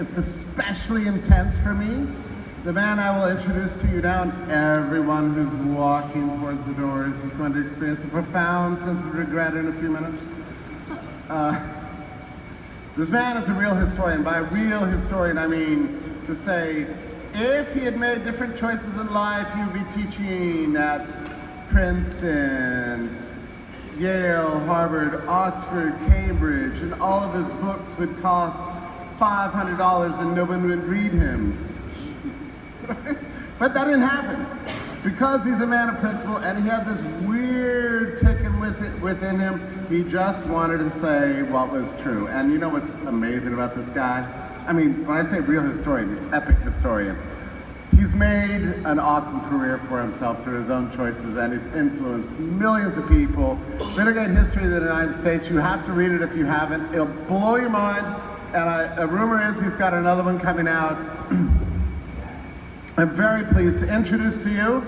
it's especially intense for me. The man I will introduce to you now, and everyone who's walking towards the doors is going to experience a profound sense of regret in a few minutes. This man is a real historian. By real historian, I mean to say, if he had made different choices in life, he would be teaching at Princeton, Yale, Harvard, Oxford, Cambridge, and all of his books would cost $500 and no one would read him. But that didn't happen. Because he's a man of principle and he had this weird ticking within him, he just wanted to say what was true. And you know what's amazing about this guy? I mean, when I say real historian, epic historian, he's made an awesome career for himself through his own choices, and he's influenced millions of people. Litigate History of the United States. You have to read it if you haven't. It'll blow your mind. And a rumor is he's got another one coming out. I'm very pleased to introduce to you,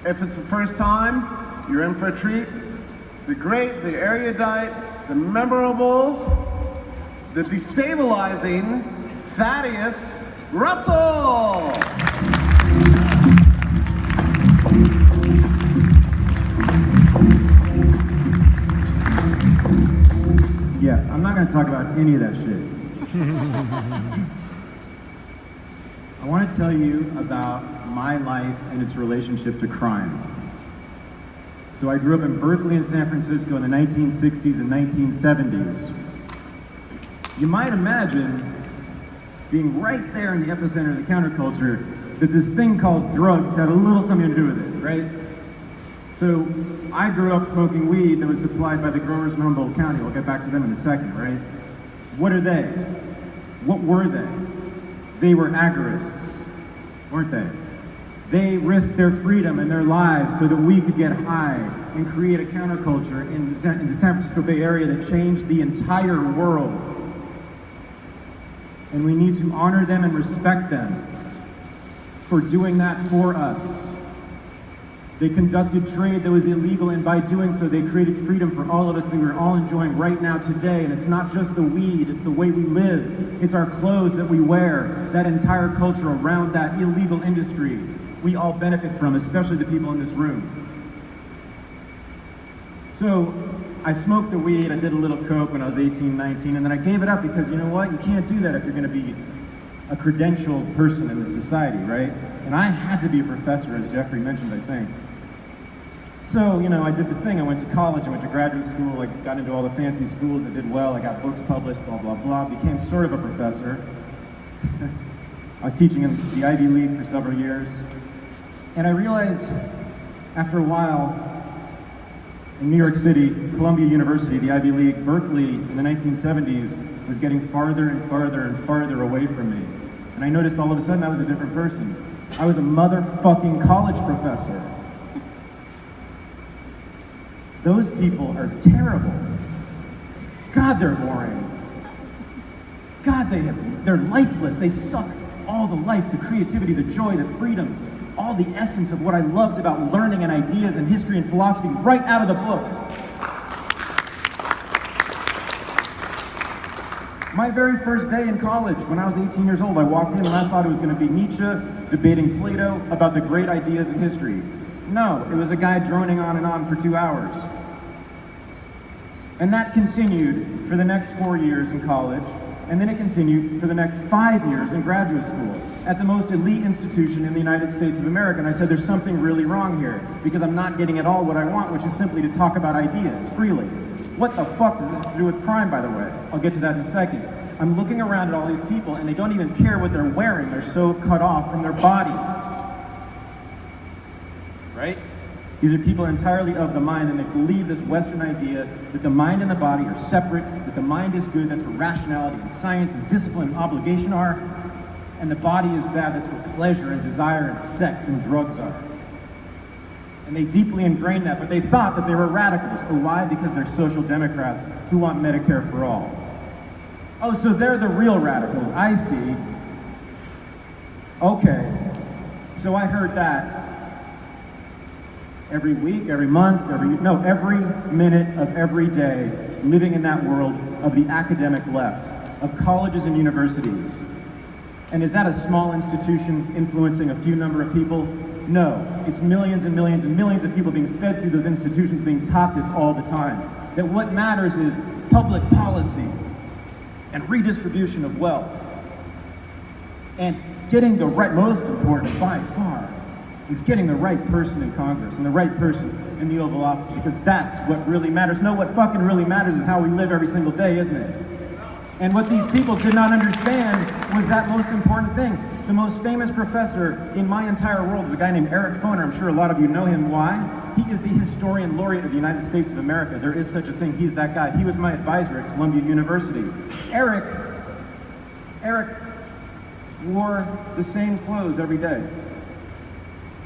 if it's the first time, you're in for a treat, the great, the erudite, the memorable, the destabilizing Thaddeus Russell! Yeah, I'm not going to talk about any of that shit. I want to tell you about my life and its relationship to crime. So I grew up in Berkeley and San Francisco in the 1960s and 1970s. You might imagine, being right there in the epicenter of the counterculture, that this thing called drugs had a little something to do with it, right? So I grew up smoking weed that was supplied by the growers in Humboldt County. We'll get back to them in a second, right? What are they? What were they? They were agorists, weren't they? They risked their freedom and their lives so that we could get high and create a counterculture in the San Francisco Bay Area that changed the entire world. And we need to honor them and respect them for doing that for us. They conducted trade that was illegal, and by doing so, they created freedom for all of us that we're all enjoying right now today. And it's not just the weed, it's the way we live. It's our clothes that we wear, that entire culture around that illegal industry we all benefit from, especially the people in this room. So I smoked the weed, I did a little coke when I was 18, 19, and then I gave it up because you know what? You can't do that if you're gonna be a credentialed person in the society, right? And I had to be a professor, as Jeffrey mentioned, I think. So, you know, I did the thing. I went to college, I went to graduate school, I got into all the fancy schools, I did well, I got books published, blah, blah, blah, became sort of a professor. I was teaching in the Ivy League for several years. And I realized after a while, in New York City, Columbia University, the Ivy League, Berkeley in the 1970s was getting farther and farther and farther away from me. And I noticed all of a sudden I was a different person. I was a motherfucking college professor. Those people are terrible. God, they're boring. God, they're lifeless. They suck all the life, the creativity, the joy, the freedom, all the essence of what I loved about learning and ideas and history and philosophy right out of the book. My very first day in college, when I was 18 years old, I walked in and I thought it was going to be Nietzsche debating Plato about the great ideas in history. No, it was a guy droning on and on for 2 hours. And that continued for the next 4 years in college, and then it continued for the next 5 years in graduate school at the most elite institution in the United States of America. And I said, there's something really wrong here, because I'm not getting at all what I want, which is simply to talk about ideas freely. What the fuck does this have to do with crime, by the way? I'll get to that in a second. I'm looking around at all these people, and they don't even care what they're wearing. They're so cut off from their bodies. Right? These are people entirely of the mind, and they believe this Western idea that the mind and the body are separate, that the mind is good, that's what rationality and science and discipline and obligation are, and the body is bad, that's what pleasure and desire and sex and drugs are. And they deeply ingrained that, but they thought that they were radicals. Oh, why? Because they're social democrats who want Medicare for all. Oh, so they're the real radicals, I see. Okay, so I heard that every week, every month, every minute of every day, living in that world of the academic left, of colleges and universities. And is that a small institution influencing a few number of people? No, it's millions and millions and millions of people being fed through those institutions, being taught this all the time. That what matters is public policy and redistribution of wealth. And getting the right, most important by far, is getting the right person in Congress and the right person in the Oval Office, because that's what really matters. No, what fucking really matters is how we live every single day, isn't it? And what these people did not understand was that most important thing. The most famous professor in my entire world is a guy named Eric Foner. I'm sure a lot of you know him. Why? He is the historian laureate of the United States of America. There is such a thing. He's that guy. He was my advisor at Columbia University. Eric wore the same clothes every day.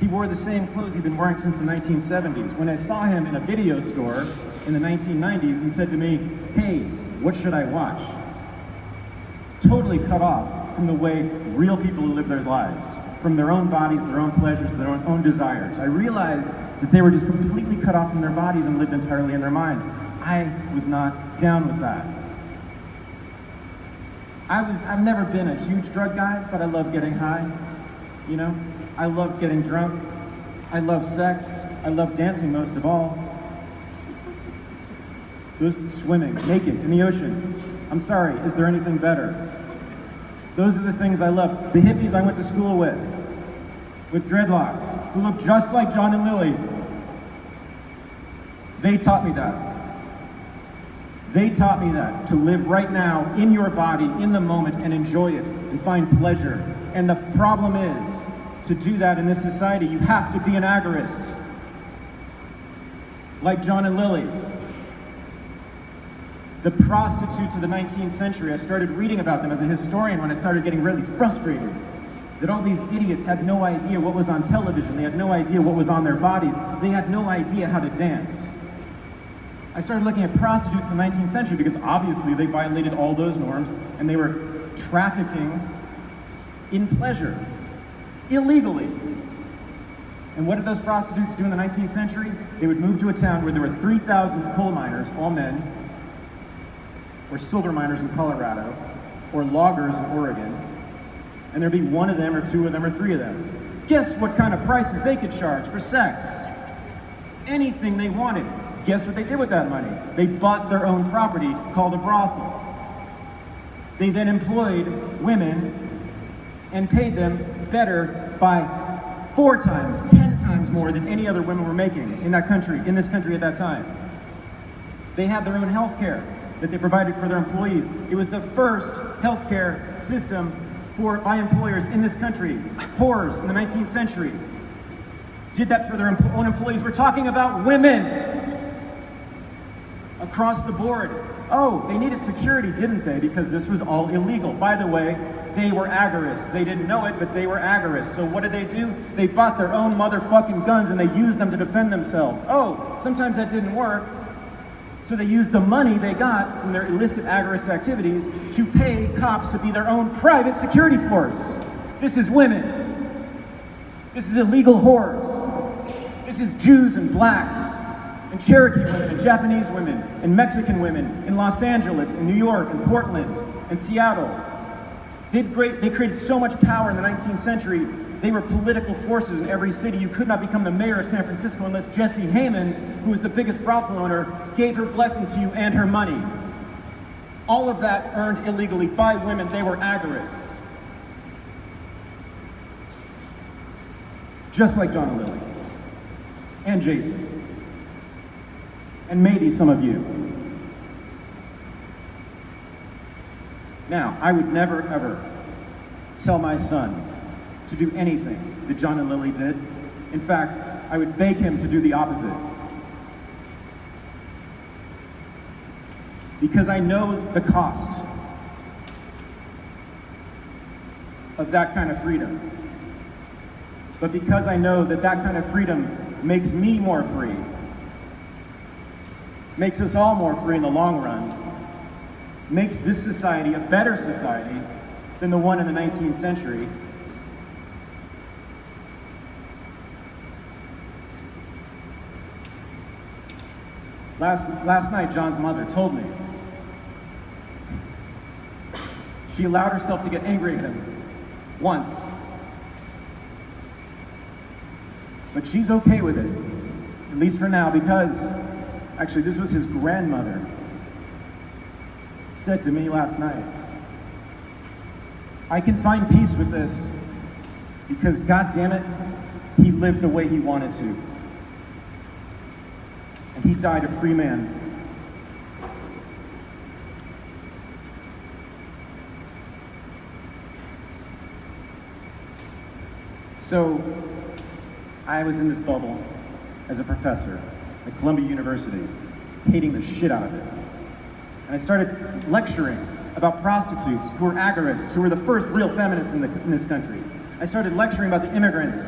He wore the same clothes he'd been wearing since the 1970s. When I saw him in a video store in the 1990s, he said to me, "Hey, what should I watch?" Totally cut off from the way real people live their lives, from their own bodies, their own pleasures, their own desires. I realized that they were just completely cut off from their bodies and lived entirely in their minds. I was not down with that. I've never been a huge drug guy, but I love getting high, you know? I love getting drunk. I love sex. I love dancing most of all. Those swimming, naked, in the ocean. I'm sorry, is there anything better? Those are the things I love. The hippies I went to school with dreadlocks, who look just like John and Lily. They taught me that. They taught me that, to live right now, in your body, in the moment, and enjoy it, and find pleasure. And the problem is, to do that in this society, you have to be an agorist. Like John and Lily. The prostitutes of the 19th century, I started reading about them as a historian when I started getting really frustrated. That all these idiots had no idea what was on television, they had no idea what was on their bodies, they had no idea how to dance. I started looking at prostitutes in the 19th century because obviously they violated all those norms and they were trafficking in pleasure, illegally. And what did those prostitutes do in the 19th century? They would move to a town where there were 3,000 coal miners, all men, or silver miners in Colorado, or loggers in Oregon, and there'd be one of them, or two of them, or three of them. Guess what kind of prices they could charge for sex? Anything they wanted. Guess what they did with that money? They bought their own property called a brothel. They then employed women and paid them better by 4 times, 10 times more than any other women were making in that country, in this country at that time. They had their own health care that they provided for their employees. It was the first healthcare system by employers in this country. Whores in the 19th century did that for their own employees. We're talking about women across the board. Oh, they needed security, didn't they? Because this was all illegal. By the way, they were agorists. They didn't know it, but they were agorists. So what did they do? They bought their own motherfucking guns and they used them to defend themselves. Oh, sometimes that didn't work. So they used the money they got from their illicit agorist activities to pay cops to be their own private security force. This is women. This is illegal whores. This is Jews and blacks and Cherokee women and Japanese women and Mexican women in Los Angeles and New York and Portland and Seattle. They created so much power in the 19th century. They were political forces in every city. You could not become the mayor of San Francisco unless Jessie Heyman, who was the biggest brothel owner, gave her blessing to you and her money. All of that earned illegally by women. They were agorists. Just like John and Lily. And Jason. And maybe some of you. Now, I would never, ever tell my son to do anything that John and Lily did. In fact, I would beg him to do the opposite. Because I know the cost of that kind of freedom. But because I know that that kind of freedom makes me more free, makes us all more free in the long run, makes this society a better society than the one in the 19th century, Last night, John's mother told me she allowed herself to get angry at him once. But she's okay with it, at least for now, because actually this was his grandmother said to me last night, I can find peace with this because, God damn it, he lived the way he wanted to. And he died a free man. So, I was in this bubble as a professor at Columbia University, hating the shit out of it. And I started lecturing about prostitutes who were agorists, who were the first real feminists in this country. I started lecturing about the immigrants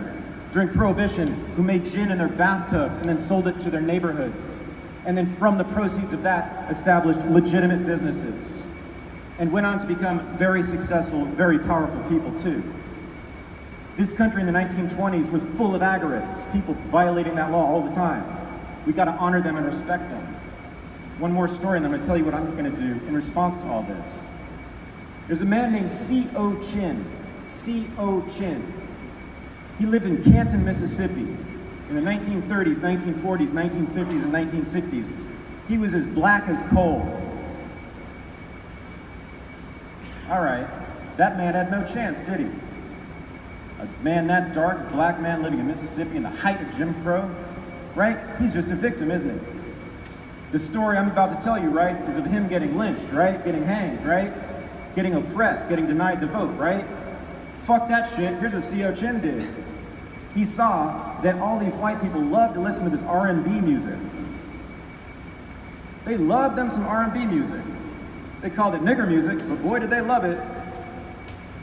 during Prohibition who made gin in their bathtubs and then sold it to their neighborhoods. And then from the proceeds of that, established legitimate businesses. And went on to become very successful, very powerful people too. This country in the 1920s was full of agorists, people violating that law all the time. We gotta honor them and respect them. One more story and I'm gonna tell you what I'm gonna do in response to all this. There's a man named C.O. Chin. C.O. Chin. He lived in Canton, Mississippi in the 1930s, 1940s, 1950s, and 1960s. He was as black as coal. All right, that man had no chance, did he? A man that dark, a black man living in Mississippi in the height of Jim Crow, right? He's just a victim, isn't it? The story I'm about to tell you, right, is of him getting lynched, right? Getting hanged, right? Getting oppressed, getting denied the vote, right? Fuck that shit. Here's what C.O. Chin did. He saw that all these white people loved to listen to this R&B music. They loved them some R&B music. They called it nigger music, but boy did they love it.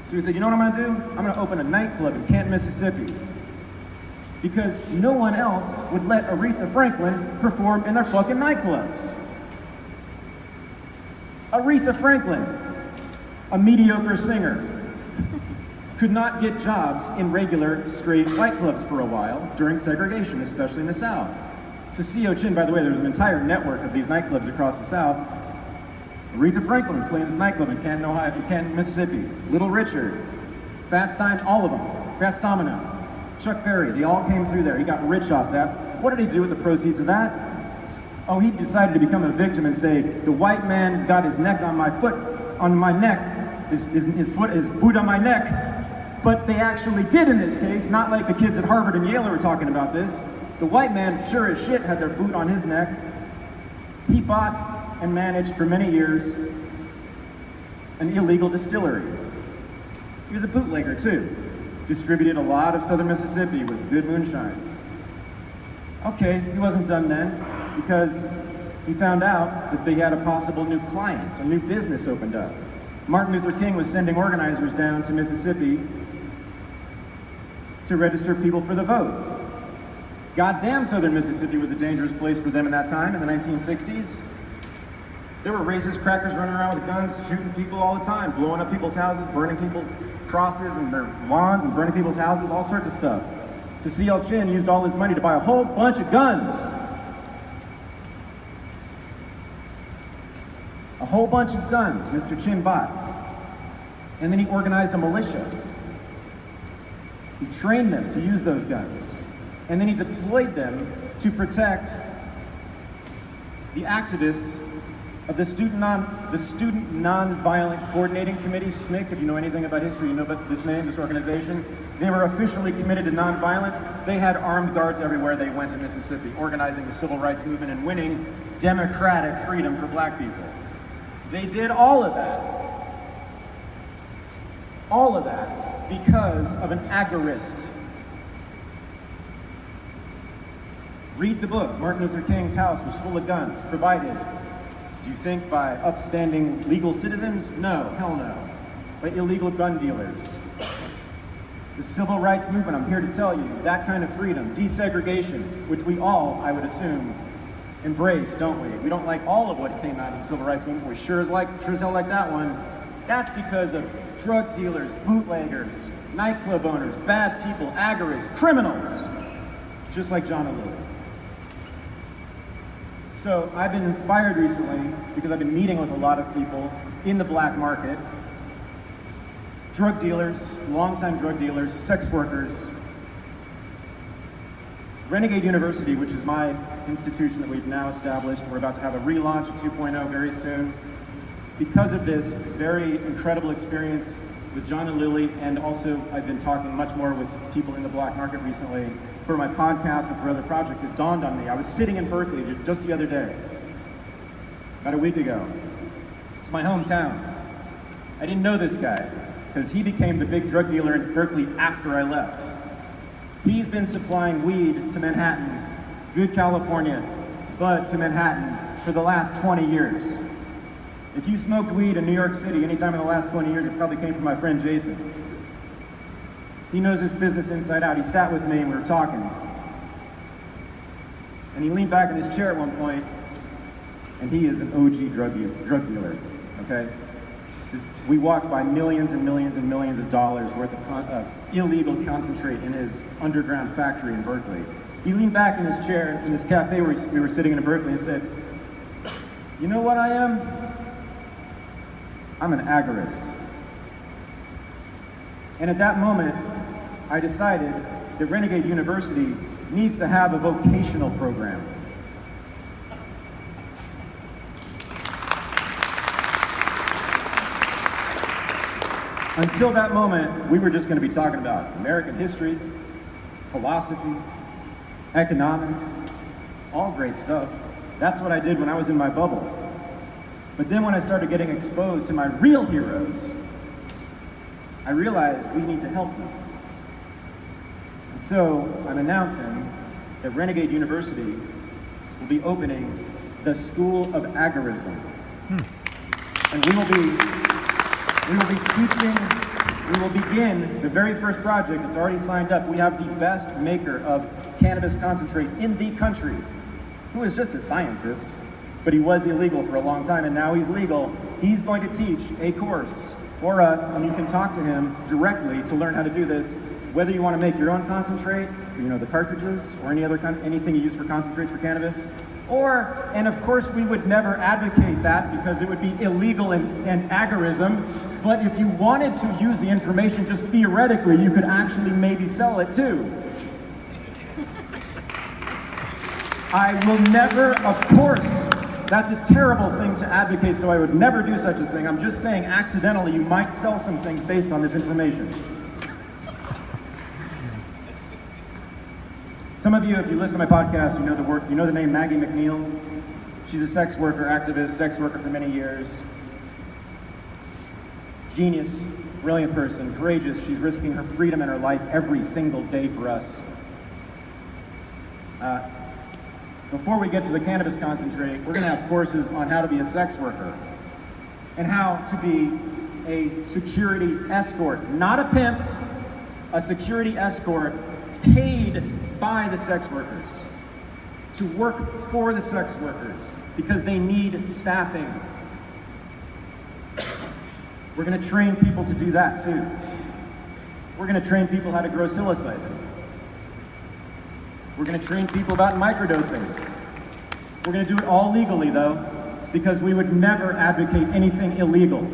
So he said, you know what I'm gonna do? I'm gonna open a nightclub in Canton, Mississippi. Because no one else would let Aretha Franklin perform in their fucking nightclubs. Aretha Franklin, a mediocre singer, could not get jobs in regular straight nightclubs for a while during segregation, especially in the South. So C.O. Chin, by the way, there's an entire network of these nightclubs across the South. Aretha Franklin playing this nightclub in Canton, Ohio, in Canton, Mississippi. Little Richard, Fats Domino, all of them. Fats Domino, Chuck Berry, they all came through there. He got rich off that. What did he do with the proceeds of that? Oh, he decided to become a victim and say, the white man has got his neck on my foot, on my neck, his foot, his boot on my neck. But they actually did in this case, not like the kids at Harvard and Yale who were talking about this. The white man, sure as shit, had their boot on his neck. He bought and managed for many years an illegal distillery. He was a bootlegger too. Distributed a lot of southern Mississippi with good moonshine. Okay, he wasn't done then because he found out that they had a possible new client, a new business opened up. Martin Luther King was sending organizers down to Mississippi to register people for the vote. Goddamn, southern Mississippi was a dangerous place for them in that time, in the 1960s. There were racist crackers running around with guns, shooting people all the time, blowing up people's houses, burning people's crosses and their lawns, and burning people's houses, all sorts of stuff. So C.L. Chin used all his money to buy a whole bunch of guns. A whole bunch of guns Mr. Chin bought. And then he organized a militia. He trained them to use those guns. And then he deployed them to protect the activists of the Student Nonviolent Coordinating Committee, SNCC. If you know anything about history, you know about this name, this organization. They were officially committed to nonviolence. They had armed guards everywhere they went in Mississippi, organizing the civil rights movement and winning democratic freedom for black people. They did all of that. All of that because of an agorist. Read the book. Martin Luther King's house was full of guns, provided. Do you think by upstanding legal citizens? No, hell no. By illegal gun dealers. The civil rights movement, I'm here to tell you, that kind of freedom, desegregation, which we all, I would assume, embrace, don't we? We don't like all of what came out of the civil rights movement. We sure as hell like that one. That's because of drug dealers, bootleggers, nightclub owners, bad people, agorists, criminals, just like John O'Leary. So I've been inspired recently because I've been meeting with a lot of people in the black market drug dealers, longtime drug dealers, sex workers. Renegade University, which is my institution that we've now established, we're about to have a relaunch, a 2.0 very soon. Because of this very incredible experience with John and Lily, and also I've been talking much more with people in the black market recently for my podcast and for other projects, it dawned on me. I was sitting in Berkeley just the other day, about a week ago. It's my hometown. I didn't know this guy because he became the big drug dealer in Berkeley after I left. He's been supplying weed to Manhattan, good California, bud to Manhattan for the last 20 years. If you smoked weed in New York City anytime in the last 20 years, it probably came from my friend Jason. He knows this business inside out. He sat with me and we were talking. And he leaned back in his chair at one point, and he is an OG drug dealer, okay? We walked by millions and millions and millions of dollars worth of illegal concentrate in his underground factory in Berkeley. He leaned back in his chair in this cafe where we were sitting in Berkeley and said, "You know what I am? I'm an agorist." And at that moment, I decided that Renegade University needs to have a vocational program. Until that moment, we were just going to be talking about American history, philosophy, economics, all great stuff. That's what I did when I was in my bubble. But then when I started getting exposed to my real heroes, I realized we need to help them. And so I'm announcing that Renegade University will be opening the School of Agorism. And we will begin the very first project that's already signed up. We have the best maker of cannabis concentrate in the country, who is just a scientist, but he was illegal for a long time and now he's legal. He's going to teach a course for us, and you can talk to him directly to learn how to do this, whether you want to make your own concentrate, the cartridges, or anything you use for concentrates for cannabis. Or, and of course we would never advocate that because it would be illegal and agorism, but if you wanted to use the information just theoretically, you could actually maybe sell it too. I will never, of course, that's a terrible thing to advocate, so I would never do such a thing. I'm just saying accidentally you might sell some things based on this information. Some of you, if you listen to my podcast, you know the name Maggie McNeil. She's a sex worker, activist, sex worker for many years. Genius, brilliant person, courageous. She's risking her freedom and her life every single day for us. Before we get to the cannabis concentrate, we're going to have courses on how to be a sex worker and how to be a security escort, not a pimp, a security escort paid by the sex workers to work for the sex workers because they need staffing. We're going to train people to do that too. We're going to train people how to grow psilocybin. We're going to train people about microdosing. We're going to do it all legally though, because we would never advocate anything illegal.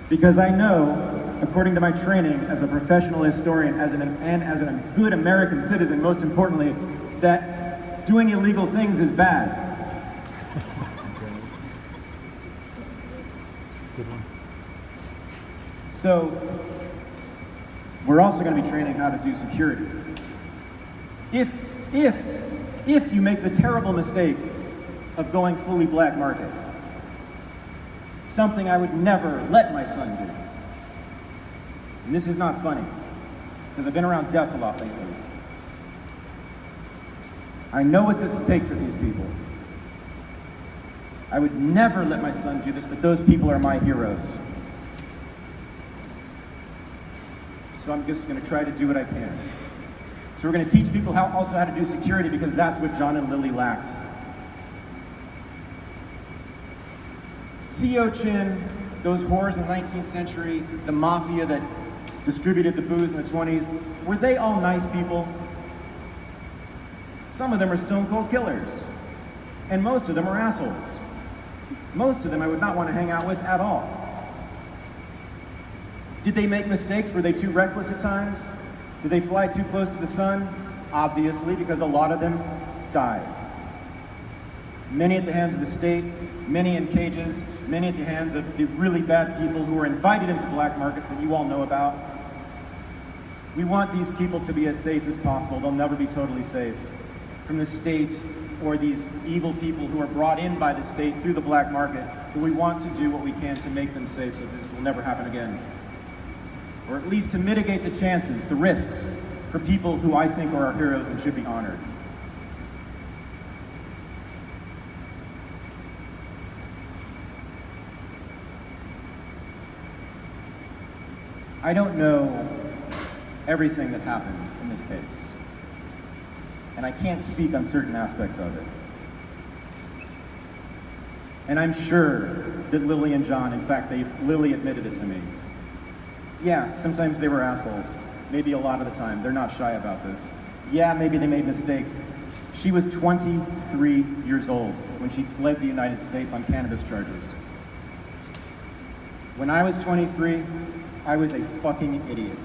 Because I know, according to my training as a professional historian and as a good American citizen, most importantly, that doing illegal things is bad. So, we're also going to be training how to do security. If you make the terrible mistake of going fully black market, something I would never let my son do. And this is not funny, because I've been around death a lot lately. I know what's at stake for these people. I would never let my son do this, but those people are my heroes. So I'm just going to try to do what I can. So we're going to teach people also how to do security, because that's what John and Lily lacked. Sea Chin, those whores in the 19th century, the mafia that distributed the booze in the 20s, were they all nice people? Some of them are stone cold killers, and most of them are assholes. Most of them I would not want to hang out with at all. Did they make mistakes? Were they too reckless at times? Did they fly too close to the sun? Obviously, because a lot of them died. Many at the hands of the state, many in cages, many at the hands of the really bad people who were invited into black markets that you all know about. We want these people to be as safe as possible. They'll never be totally safe from the state or these evil people who are brought in by the state through the black market. But we want to do what we can to make them safe so this will never happen again. Or at least to mitigate the chances, the risks, for people who I think are our heroes and should be honored. I don't know everything that happened in this case, and I can't speak on certain aspects of it. And I'm sure that Lily and John, in fact, Lily admitted it to me. Yeah, sometimes they were assholes. Maybe a lot of the time. They're not shy about this. Yeah, maybe they made mistakes. She was 23 years old when she fled the United States on cannabis charges. When I was 23, I was a fucking idiot.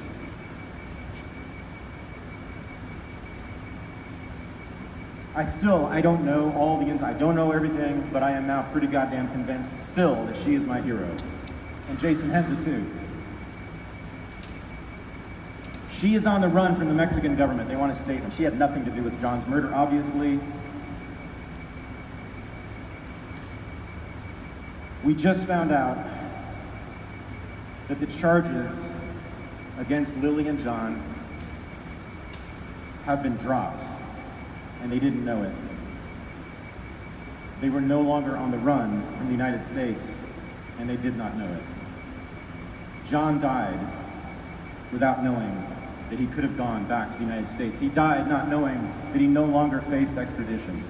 I don't know all the ins, I don't know everything, but I am now pretty goddamn convinced still that she is my hero. And Jason Henza too. She is on the run from the Mexican government. They want a statement. She had nothing to do with John's murder, obviously. We just found out that the charges against Lily and John have been dropped, and they didn't know it. They were no longer on the run from the United States, and they did not know it. John died without knowing that he could have gone back to the United States. He died not knowing that he no longer faced extradition.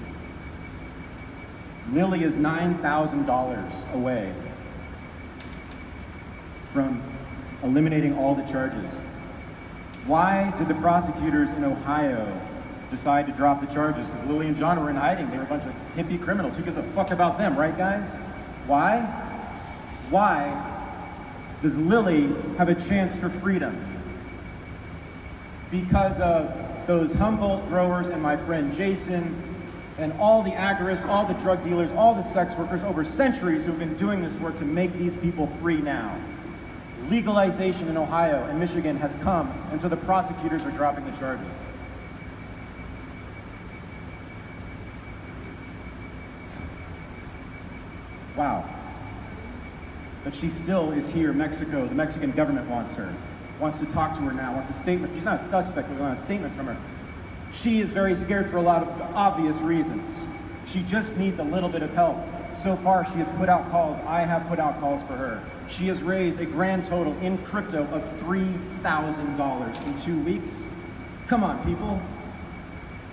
Lily is $9,000 away from eliminating all the charges. Why did the prosecutors in Ohio decide to drop the charges? Because Lily and John were in hiding. They were a bunch of hippie criminals. Who gives a fuck about them, right, guys? Why? Why does Lily have a chance for freedom? Because of those Humboldt growers and my friend Jason and all the agorists, all the drug dealers, all the sex workers over centuries who've been doing this work to make these people free now. Legalization in Ohio and Michigan has come, and so the prosecutors are dropping the charges. Wow. But she still is here, Mexico. The Mexican government wants her. Wants to talk to her now, wants a statement. She's not a suspect, but we want a statement from her. She is very scared for a lot of obvious reasons. She just needs a little bit of help. So far, she has put out calls. I have put out calls for her. She has raised a grand total in crypto of $3,000 in 2 weeks. Come on, people.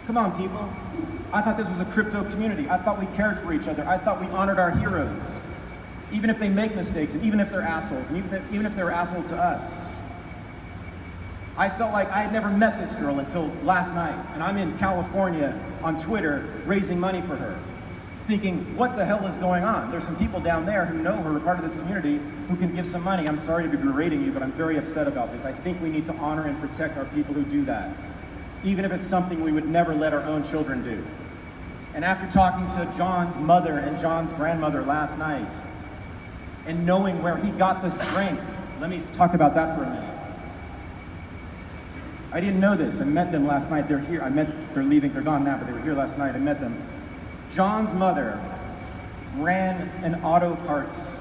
Come on, people. I thought this was a crypto community. I thought we cared for each other. I thought we honored our heroes. Even if they make mistakes, and even if they're assholes, and even if they're assholes to us. I felt like I had never met this girl until last night, and I'm in California on Twitter raising money for her, thinking, what the hell is going on? There's some people down there who know her, are part of this community, who can give some money. I'm sorry to be berating you, but I'm very upset about this. I think we need to honor and protect our people who do that, even if it's something we would never let our own children do. And after talking to John's mother and John's grandmother last night, and knowing where he got the strength, let me talk about that for a minute. I didn't know this. I met them last night. They're here. They're leaving. They're gone now, but they were here last night. I met them. John's mother ran an auto parts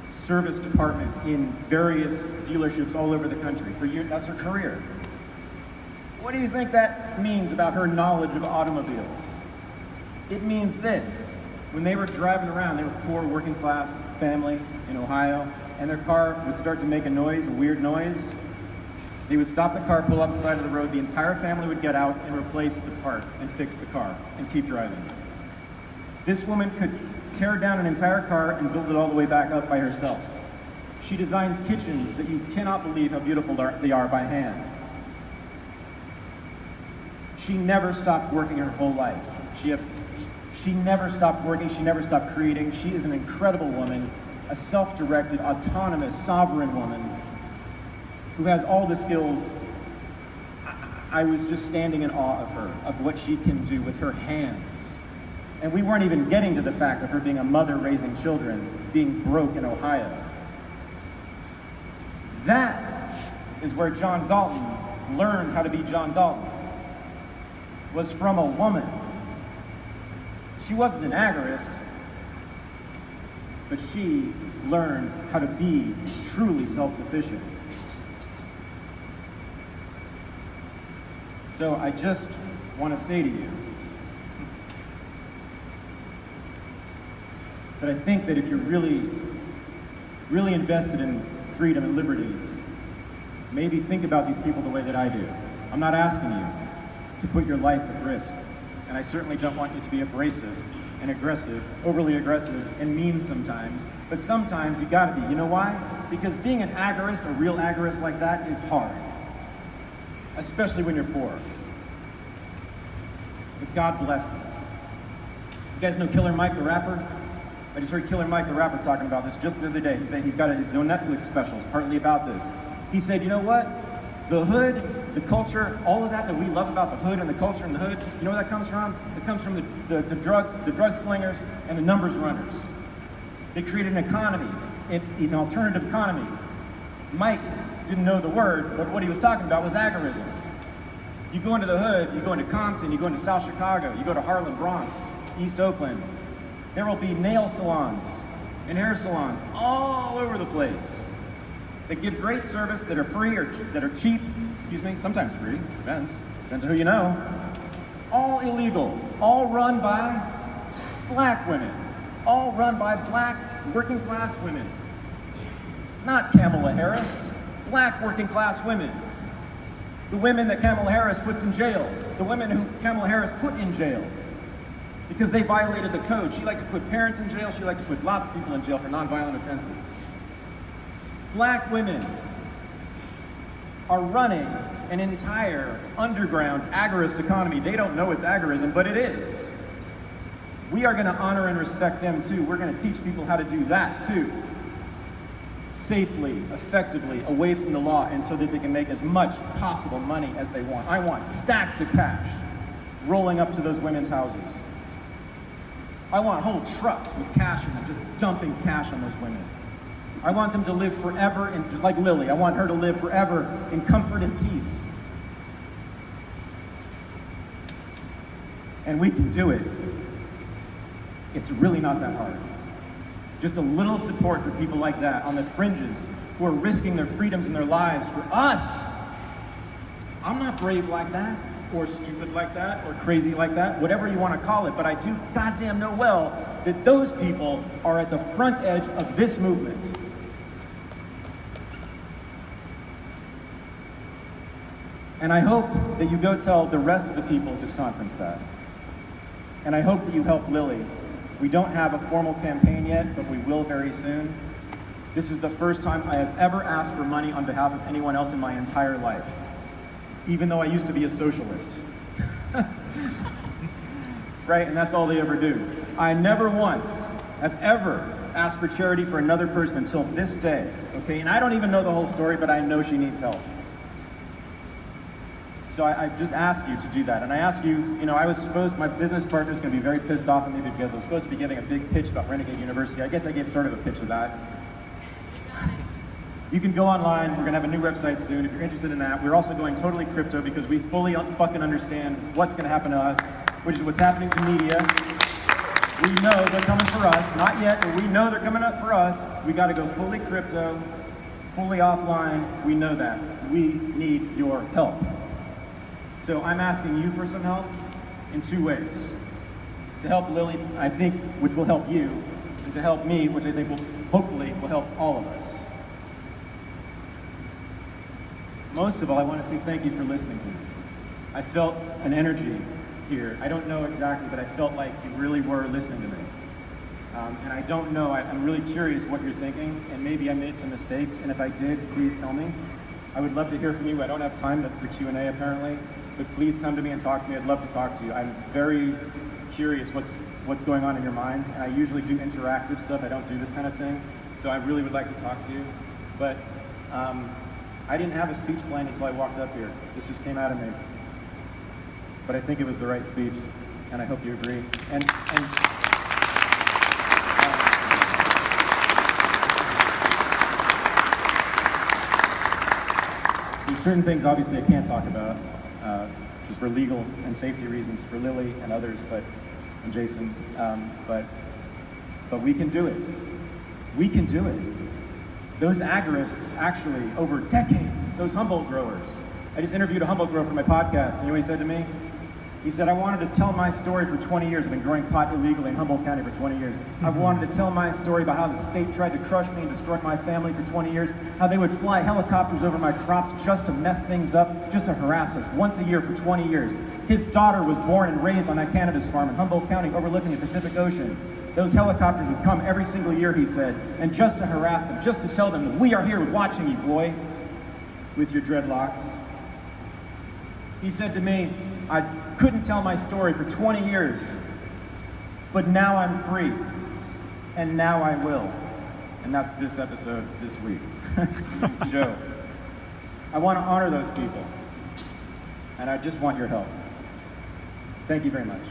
service department in various dealerships all over the country for years. That's her career. What do you think that means about her knowledge of automobiles? It means this. When they were driving around, they were a poor working class family in Ohio, and their car would start to make a noise, a weird noise. They would stop the car, pull off the side of the road, the entire family would get out and replace the part and fix the car and keep driving. This woman could tear down an entire car and build it all the way back up by herself. She designs kitchens that you cannot believe how beautiful they are by hand. She never stopped working her whole life. She never stopped working, she never stopped creating. She is an incredible woman, a self-directed, autonomous, sovereign woman who has all the skills. I was just standing in awe of her, of what she can do with her hands. And we weren't even getting to the fact of her being a mother raising children, being broke in Ohio. That is where John Galton learned how to be John Galton, was from a woman. She wasn't an agorist, but she learned how to be truly self-sufficient. So I just want to say to you that I think that if you're really invested in freedom and liberty, maybe think about these people the way that I do. I'm not asking you to put your life at risk, and I certainly don't want you to be abrasive and aggressive, overly aggressive and mean sometimes, but sometimes you gotta be. You know why? Because being an agorist, a real agorist like that, is hard, especially when you're poor. But God bless them. You guys know Killer Mike the rapper? I just heard Killer Mike the rapper talking about this just the other day. He said he's got his own Netflix specials partly about this. He said, you know what? The hood, the culture, all of that we love about the hood and the culture and the hood, you know where that comes from? It comes from the drug slingers and the numbers runners. They created an economy, an alternative economy. Mike didn't know the word, but what he was talking about was agorism. You go into the hood, you go into Compton, you go into South Chicago, you go to Harlem, Bronx, East Oakland. There will be nail salons and hair salons all over the place that give great service, that are free or that are cheap, sometimes free, depends on who you know. All illegal, all run by black women, all run by black working class women. Not Kamala Harris, black working class women. The women that Kamala Harris puts in jail, the women who Kamala Harris put in jail because they violated the code. She liked to put parents in jail, she liked to put lots of people in jail for nonviolent offenses. Black women are running an entire underground agorist economy. They don't know it's agorism, but it is. We are gonna honor and respect them too. We're gonna teach people how to do that too. Safely, effectively, away from the law, and so that they can make as much possible money as they want. I want stacks of cash rolling up to those women's houses. I want whole trucks with cash in them, just dumping cash on those women. I want them to live forever, and just like Lily, I want her to live forever in comfort and peace. And we can do it. It's really not that hard. Just a little support for people like that on the fringes who are risking their freedoms and their lives for us. I'm not brave like that, or stupid like that, or crazy like that, whatever you want to call it, but I do goddamn know well that those people are at the front edge of this movement. And I hope that you go tell the rest of the people at this conference that. And I hope that you help Lily. We don't have a formal campaign yet, but we will very soon. This is the first time I have ever asked for money on behalf of anyone else in my entire life, even though I used to be a socialist. Right, and that's all they ever do. I never once have ever asked for charity for another person until this day, okay? And I don't even know the whole story, but I know she needs help. So I just ask you to do that. And I ask you, my business partner's gonna be very pissed off at me because I was supposed to be giving a big pitch about Renegade University. I guess I gave sort of a pitch of that. You can go online, we're gonna have a new website soon if you're interested in that. We're also going totally crypto because we fully fucking understand what's gonna happen to us, which is what's happening to media. We know they're coming for us, not yet, but we know they're coming up for us. We gotta go fully crypto, fully offline, we know that. We need your help. So I'm asking you for some help in two ways. To help Lily, I think, which will help you, and to help me, which I think will hopefully help all of us. Most of all, I want to say thank you for listening to me. I felt an energy here. I don't know exactly, but I felt like you really were listening to me. And I don't know, I'm really curious what you're thinking, and maybe I made some mistakes, and if I did, please tell me. I would love to hear from you. I don't have time for Q&A apparently, but please come to me and talk to me. I'd love to talk to you. I'm very curious what what's going on in your minds. And I usually do interactive stuff. I don't do this kind of thing. So I really would like to talk to you. But I didn't have a speech planned until I walked up here. This just came out of me. But I think it was the right speech, and I hope you agree. And there's certain things, obviously, I can't talk about, just for legal and safety reasons for Lily and others, and Jason. But we can do it. We can do it. Those agorists, actually, over decades, those Humboldt growers. I just interviewed a Humboldt grower for my podcast, and you know what he said to me? He said, I wanted to tell my story for 20 years. I've been growing pot illegally in Humboldt County for 20 years. I've wanted to tell my story about how the state tried to crush me and destroy my family for 20 years, how they would fly helicopters over my crops just to mess things up, just to harass us once a year for 20 years. His daughter was born and raised on that cannabis farm in Humboldt County overlooking the Pacific Ocean. Those helicopters would come every single year, he said, and just to harass them, just to tell them that we are here watching you, boy, with your dreadlocks. He said to me, I couldn't tell my story for 20 years, but now I'm free, and now I will. And that's this episode this week. Joe, I want to honor those people, and I just want your help. Thank you very much.